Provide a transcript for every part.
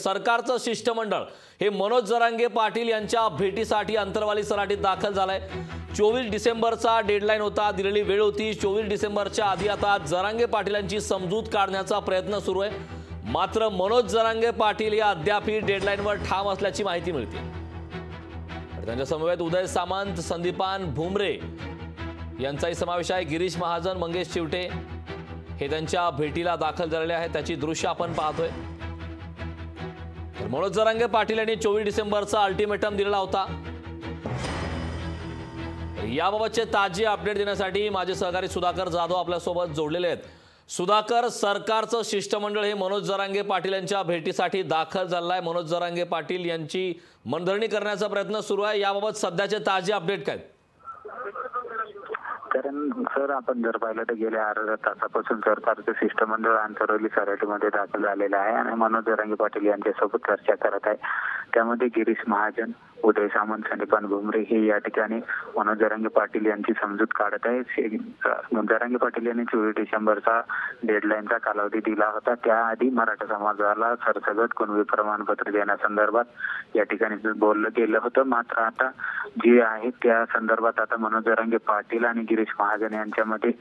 सरकारचं शिष्टमंडळ हे मनोज जरांगे पाटील यांच्या भेटीसाठी अंतरवाली सराटीत दाखल झालंय। 24 डिसेंबरचा डेडलाईन होता, दिलेली वेळ होती। 24 डिसेंबरच्या आधी आता जरांगे पाटीलांची समजूत काढण्याचा प्रयत्न सुरू आहे। मात्र मनोज जरांगे पाटील या अद्यापही डेडलाईनवर ठाम असल्याची माहिती मिळते। त्यांच्या समवेत उदय सामंत, संदीपान भुमरे यांचाही समावेश आहे। गिरीश महाजन, मंगेश चिवटे हे त्यांच्या भेटीला दाखल झालेले आहेत, त्याची दृश्य आपण पाहतोय। मनोज जरांगे पाटील यांनी 24 डिसेंबरचा अल्टिमेटम दिलेला होता। याबाबतचे ताजे अपडेट देण्यासाठी माझे सहकारी सुधाकर जाधव आपल्यासोबत जोडलेले आहेत। सुधाकर, सरकारचं शिष्टमंडळ हे मनोज जरांगे पाटील यांच्या भेटीसाठी दाखल झालं आहे। मनोज जरांगे पाटील यांची मनधरणी करण्याचा प्रयत्न सुरू आहे। याबाबत सध्याचे ताजे अपडेट काय? कारण सर, आपण जर पाहिलं तर गेल्या अर्ध्या तासापासून सरकारचं शिष्टमंडळ अंतरवली सराटीमध्ये दाखल झालेलं आहे आणि मनोज जरांगे पाटील यांच्यासोबत चर्चा करत आहे। त्यामध्ये गिरीश महाजन, उदय सामंत, संदीपान भुमरे हे या ठिकाणी मनोज जरांगे पाटील यांची समजूत काढत आहे। जरांगे पाटील यांनी 24 डिसेंबरचा डेडलाईनचा कालावधी दिला होता। त्याआधी मराठा समाजाला सरसकट कुणबी प्रमाणपत्र देण्यासंदर्भात या ठिकाणी बोललं गेलं होतं। मात्र आता जे आहे त्या संदर्भात आता मनोज जरांगे पाटील आणि गिरीश महाजन यांच्यामध्ये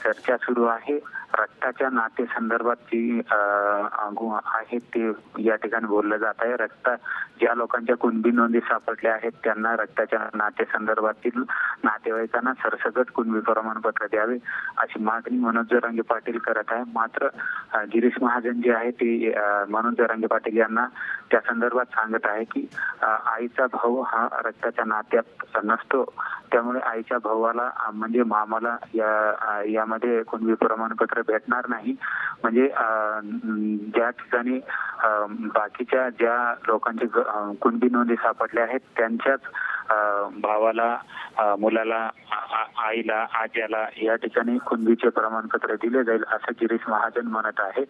चर्चा सुरू आहे। रक्ताच्या नाते संदर्भात जी आहे ते या ठिकाणी बोललं जात आहे। ज्या लोकांच्या कुणबी नोंदी सापडल्या आहेत त्यांना रक्ताच्या नाते संदर्भातील नातेवाईकांना सरसकट कुणबी प्रमाणपत्र द्यावे अशी मागणी मनोज जरांगे पाटील करत आहे। मात्र गिरीश महाजन जे आहे ते मनोज जरांगे पाटील यांना त्या संदर्भात सांगत आहे की आईचा भाऊ हा रक्ताच्या नात्यात नसतो, त्यामुळे आईच्या भावाला म्हणजे मामाला यामध्ये कुणबी प्रमाणपत्र भेटणार नाही। म्हणजे ज्या ठिकाणी बाकीच्या ज्या लोकांचे कुणबी नोंदी सापडल्या आहेत त्यांच्याच भावाला, मुलाला, आईला, आज्याला या ठिकाणी कुणबीचे प्रमाणपत्र दिले जाईल असं गिरीश महाजन म्हणत आहे।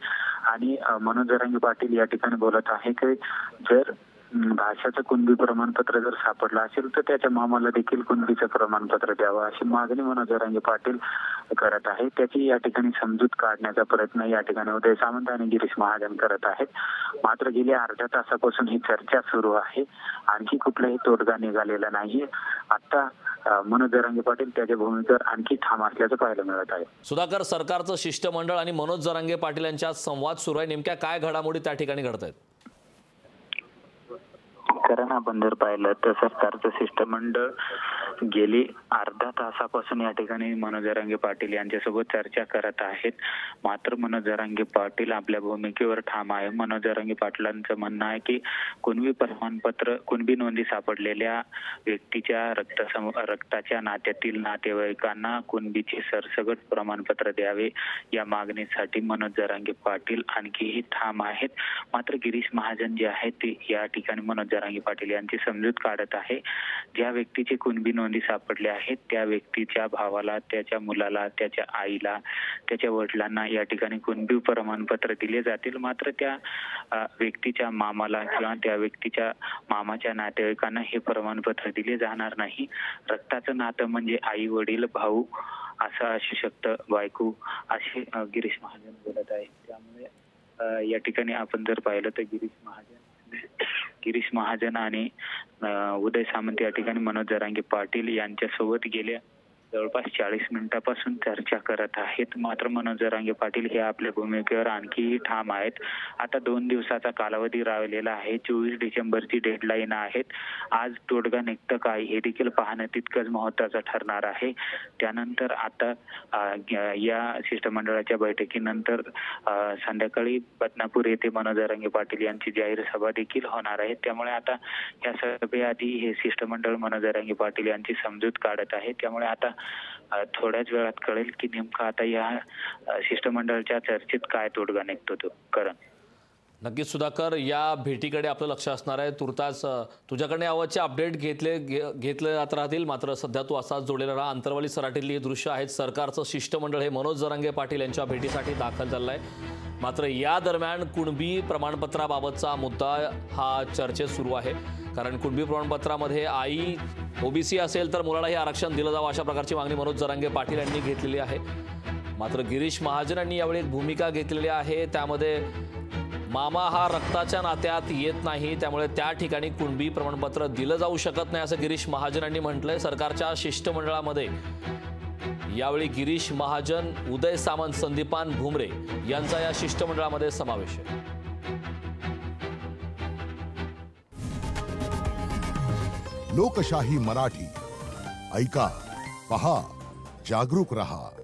आणि मनोज जरांगे पाटील या ठिकाणी बोलत आहे की जर भाषाचं कुणबी प्रमाणपत्र जर सापडलं असेल तर त्याच्या मामाला देखील कुणबीचं प्रमाणपत्र द्यावं अशी मागणी मनोज जरांगे पाटील करत आहे। त्याची या ठिकाणी समजूत काढण्याचा प्रयत्न या ठिकाणी उदय सामंत आणि गिरीश महाजन करत आहेत। मात्र गेल्या अर्ध्या तासापासून ही चर्चा सुरू आहे, आणखी कुठलाही तोडगा निघालेला नाहीये। आता मनोज जरांगे पाटील त्याच्या भूमिकेवर आणखी ठाम असल्याचं पाहायला मिळत आहे। सुधाकर, सरकारचं शिष्टमंडळ आणि मनोज जरांगे पाटील यांच्यात संवाद सुरू आहे, नेमक्या काय घडामोडी त्या ठिकाणी घडत आहेत? कारण आपण जर पाहिलं तर सरकारचं शिष्टमंडळ गेली अर्धा तासापासून या ठिकाणी मनोज जरांगे पाटील यांच्यासोबत चर्चा करत आहेत। मात्र मनोज जरांगे पाटील आपल्या भूमिकेवर ठाम आहे। मनोज जरांगे पाटलांचं म्हणणं आहे की कुणबी प्रमाणपत्र, कुणबी नोंदी सापडलेल्या व्यक्तीच्या रक्ताच्या नात्यातील नातेवाईकांना कुणबीचे सरसकट प्रमाणपत्र द्यावे या मागणीसाठी मनोज जरांगे पाटील आणखीही ठाम आहेत। मात्र गिरीश महाजन जे आहेत ते या ठिकाणी मनोज जरांगे पाटील यांची समजूत काढत आहे। ज्या व्यक्तीचे कुणबी नोंदी सापडल्या आहेत त्या व्यक्तीच्या भावाला, त्याच्या मुलाला, त्याच्या आईला, त्याच्या वडिलांना या ठिकाणी कुणबी प्रमाणपत्र दिले जातील। मात्र त्या व्यक्तीच्या मामाला किंवा त्या व्यक्तीच्या मामाच्या नातेवाईकांना हे प्रमाणपत्र दिले जाणार नाही। रक्ताचं नातं म्हणजे आई, वडील, भाऊ असं असू शकतं, बायको असे गिरीश महाजन बोलत आहे। त्यामुळे या ठिकाणी आपण जर पाहिलं तर गिरीश महाजन आणि उदय सामंत या ठिकाणी मनोज जरांगे पाटील यांच्यासोबत गेल्या जवळपास 40 मिनिटापासून चर्चा करत आहेत। मात्र मनोज जरांगे पाटील हे आपल्या भूमिकेवर आणखीही ठाम आहेत। आता 2 दिवसाचा कालावधी राहिलेला आहे। 24 डिसेंबरची डेडलाईन आहे। आज तोडगा निघतं काय हे देखील पाहणं तितकंच महत्त्वाचं ठरणार आहे। त्यानंतर आता या शिष्टमंडळाच्या बैठकीनंतर संध्याकाळी बदनापूर येथे मनोज जरांगे पाटील यांची जाहीर सभा देखील होणार आहे। त्यामुळे आता या सभेआधी हे शिष्टमंडळ मनोज जरांगे पाटील यांची समजूत काढत आहे। त्यामुळे आता थोड्याच वेळात कळेल की नेमका आता या शिष्टमंडळाच्या चर्चेत काय तोडगा निघतो तो। करण, नक्कीच सुधाकर, या भेटीकडे आपलं लक्ष असणार आहे। तुर्तास तुझ्याकडे यावरचे अपडेट घेतले जात राहतील। मात्र सध्या तू असाच जोडलेला राहा। अंतरवाली सराटीतली दृश्य आहेत। सरकारचं शिष्टमंडळ हे मनोज जरांगे पाटील यांच्या भेटीसाठी दाखल झालं आहे। मात्र या दरम्यान कुणबी प्रमाणपत्राबाबतचा मुद्दा हा चर्चेत सुरू आहे। कारण कुणबी प्रमाणपत्रामध्ये आई ओबीसी असेल तर मुलालाही आरक्षण दिलं जावं अशा प्रकारची मागणी मनोज जरांगे पाटील यांनी घेतलेली आहे। मात्र गिरीश महाजन यांनी यावेळी एक भूमिका घेतलेली आहे। त्यामध्ये मामा हा रक्ताच्या नात्यात येत नाही, त्यामुळे त्या ठिकाणी कुणबी प्रमाणपत्र दिलं जाऊ शकत नाही असं गिरीश महाजन यांनी म्हटलंय. सरकारच्या शिष्टमंडळामध्ये यावेळी गिरीश महाजन, उदय सामंत, संदीपान भुमरे यांचा या शिष्टमंडळामध्ये समावेश आहे. लोकशाही मराठी ऐका, पहा, जागरूक रहा.